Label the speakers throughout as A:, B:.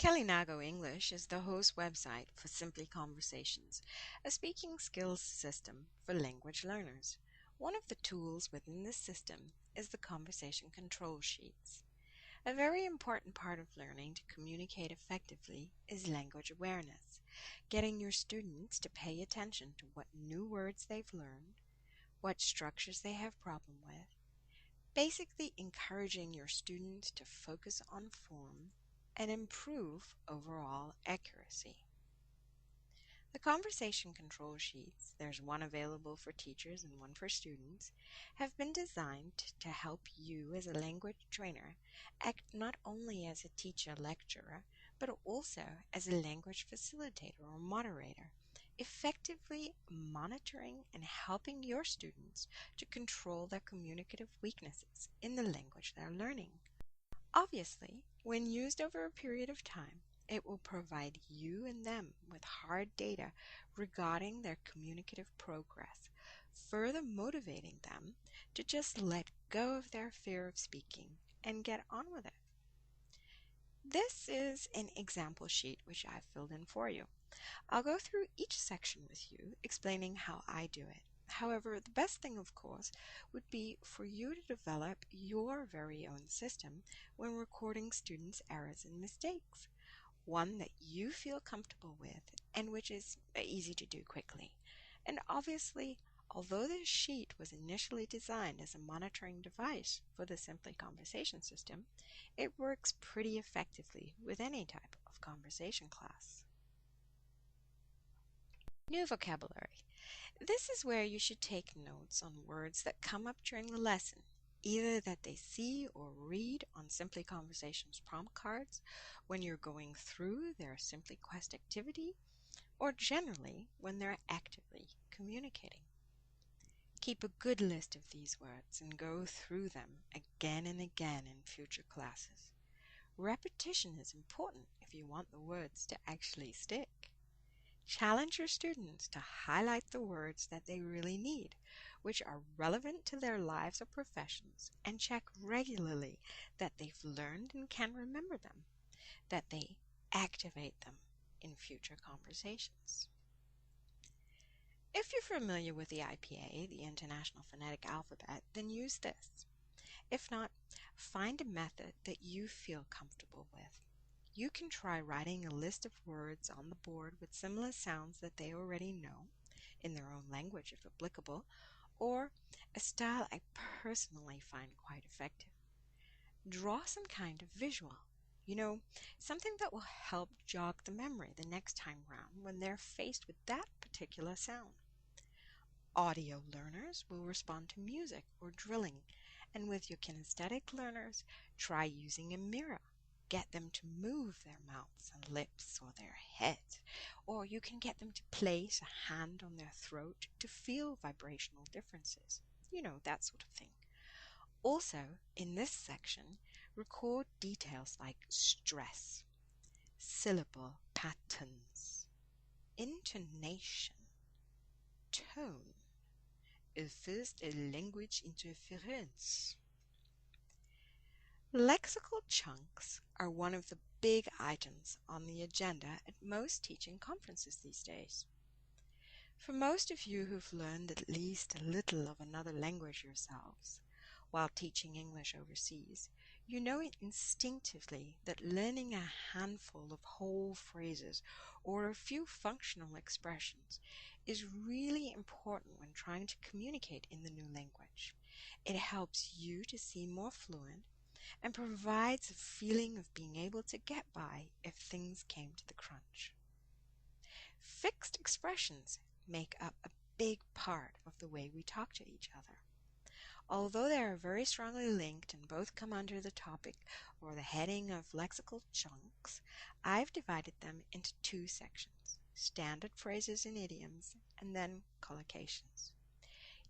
A: Kelinago English is the host website for Simply Conversations, a speaking skills system for language learners. One of the tools within this system is the Conversation Control Sheets. A very important part of learning to communicate effectively is language awareness, getting your students to pay attention to what new words they've learned, what structures they have problem with, basically encouraging your students to focus on form and improve overall accuracy. The Conversation Control Sheets, there's one available for teachers and one for students, have been designed to help you as a language trainer act not only as a teacher-lecturer, but also as a language facilitator or moderator, effectively monitoring and helping your students to control their communicative weaknesses in the language they're learning. Obviously, when used over a period of time, it will provide you and them with hard data regarding their communicative progress, further motivating them to just let go of their fear of speaking and get on with it. This is an example sheet which I've filled in for you. I'll go through each section with you, explaining how I do it. However, the best thing, of course, would be for you to develop your very own system when recording students' errors and mistakes, one that you feel comfortable with and which is easy to do quickly. And obviously, although this sheet was initially designed as a monitoring device for the Simply Conversation system, it works pretty effectively with any type of conversation class. New vocabulary. This is where you should take notes on words that come up during the lesson, either that they see or read on Simply Conversations prompt cards when you're going through their Simply Quest activity, or generally when they're actively communicating. Keep a good list of these words and go through them again and again in future classes. Repetition is important if you want the words to actually stick. Challenge your students to highlight the words that they really need, which are relevant to their lives or professions, and check regularly that they've learned and can remember them, that they activate them in future conversations. If you're familiar with the IPA, the International Phonetic Alphabet, then use this. If not, find a method that you feel comfortable with. You can try writing a list of words on the board with similar sounds that they already know, in their own language if applicable, or a style I personally find quite effective. Draw some kind of visual, something that will help jog the memory the next time round when they're faced with that particular sound. Audio learners will respond to music or drilling, and with your kinesthetic learners, try using a mirror. Get them to move their mouths and lips or their head, or you can get them to place a hand on their throat to feel vibrational differences, that sort of thing. Also, in this section, record details like stress, syllable patterns, intonation, tone, first a language interference. Lexical chunks are one of the big items on the agenda at most teaching conferences these days. For most of you who've learned at least a little of another language yourselves while teaching English overseas, you know instinctively that learning a handful of whole phrases or a few functional expressions is really important when trying to communicate in the new language. It helps you to seem more fluent and provides a feeling of being able to get by if things came to the crunch. Fixed expressions make up a big part of the way we talk to each other. Although they are very strongly linked and both come under the topic or the heading of lexical chunks, I've divided them into two sections: standard phrases and idioms, and then collocations.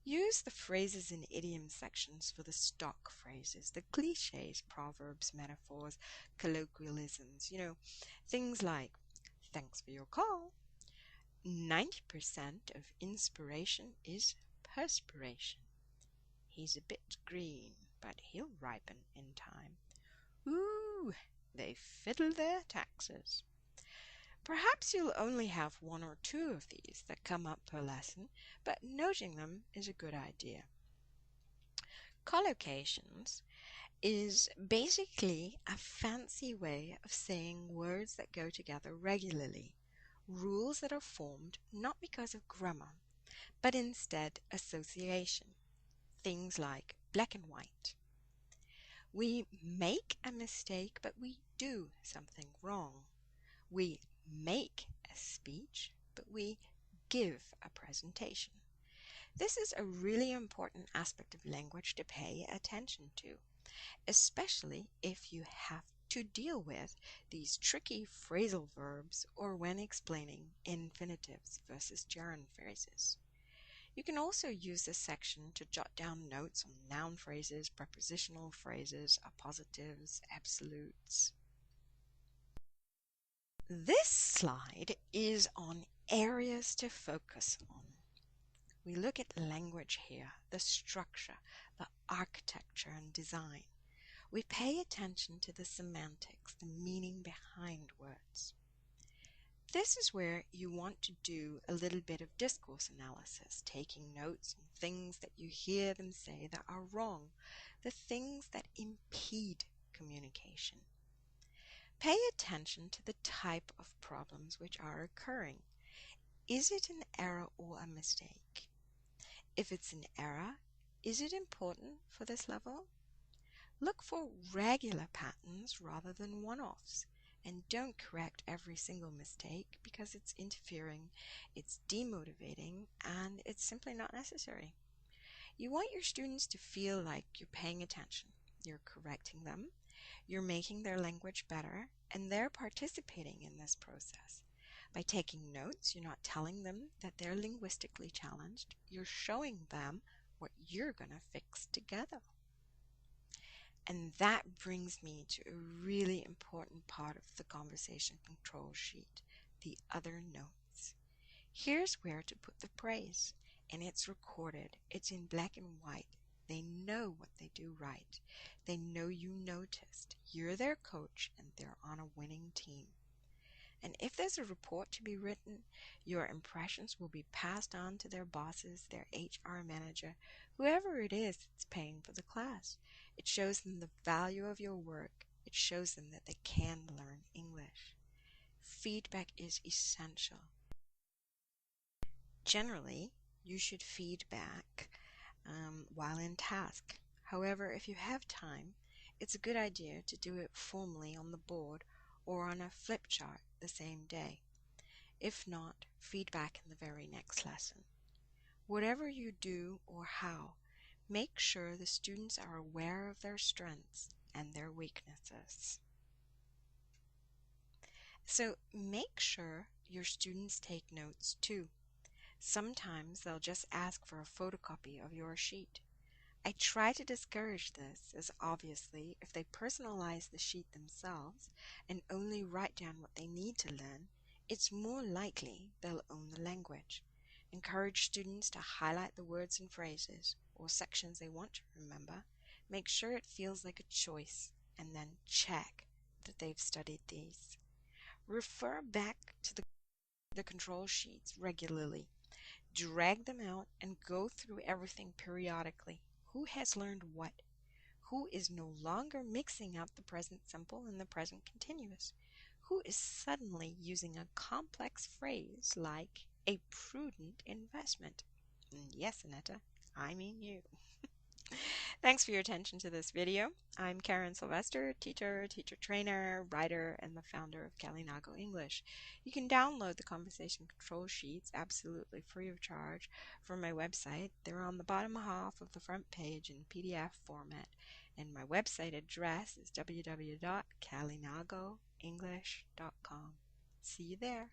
A: Use the phrases and idioms sections for the stock phrases, the cliches, proverbs, metaphors, colloquialisms, things like, thanks for your call. 90% of inspiration is perspiration. He's a bit green, but he'll ripen in time. Ooh, They fiddle their taxes. Perhaps you'll only have one or two of these that come up per lesson, but noting them is a good idea. Collocations is basically a fancy way of saying words that go together regularly, rules that are formed not because of grammar, but instead association. Things like black and white. We make a mistake, but we do something wrong. We make a speech, but we give a presentation. This is a really important aspect of language to pay attention to, especially if you have to deal with these tricky phrasal verbs or when explaining infinitives versus gerund phrases. You can also use this section to jot down notes on noun phrases, prepositional phrases, appositives, absolutes. This slide is on areas to focus on. We look at language here, the structure, the architecture and design. We pay attention to the semantics, the meaning behind words. This is where you want to do a little bit of discourse analysis, taking notes on things that you hear them say that are wrong, the things that impede communication. Pay attention to the type of problems which are occurring. Is it an error or a mistake? If it's an error, is it important for this level? Look for regular patterns rather than one-offs, and don't correct every single mistake because it's interfering, it's demotivating, and it's simply not necessary. You want your students to feel like you're paying attention, you're correcting them, you're making their language better, and they're participating in this process. By taking notes, you're not telling them that they're linguistically challenged, you're showing them what you're going to fix together. And that brings me to a really important part of the conversation control sheet, the other notes. Here's where to put the praise, and it's recorded. It's in black and white. They know what they do right. They know you noticed. You're their coach, and they're on a winning team. And if there's a report to be written, your impressions will be passed on to their bosses, their HR manager, whoever it is that's paying for the class. It shows them the value of your work. It shows them that they can learn English. Feedback is essential. Generally, you should feedback while in task. However, if you have time, it's a good idea to do it formally on the board or on a flip chart the same day. If not, feedback in the very next lesson. Whatever you do or how, make sure the students are aware of their strengths and their weaknesses. So make sure your students take notes too. Sometimes they'll just ask for a photocopy of your sheet. I try to discourage this, as obviously if they personalize the sheet themselves and only write down what they need to learn, it's more likely they'll own the language. Encourage students to highlight the words and phrases or sections they want to remember. Make sure it feels like a choice, and then check that they've studied these. Refer back to the control sheets regularly. Drag them out and go through everything periodically. Who has learned what? Who is no longer mixing up the present simple and the present continuous? Who is suddenly using a complex phrase like a prudent investment? Yes, Annetta, I mean you. Thanks for your attention to this video. I'm Karen Sylvester, teacher, teacher trainer, writer, and the founder of Kalinago English. You can download the conversation control sheets absolutely free of charge from my website. They're on the bottom half of the front page in PDF format. And my website address is www.kalinagoenglish.com. See you there.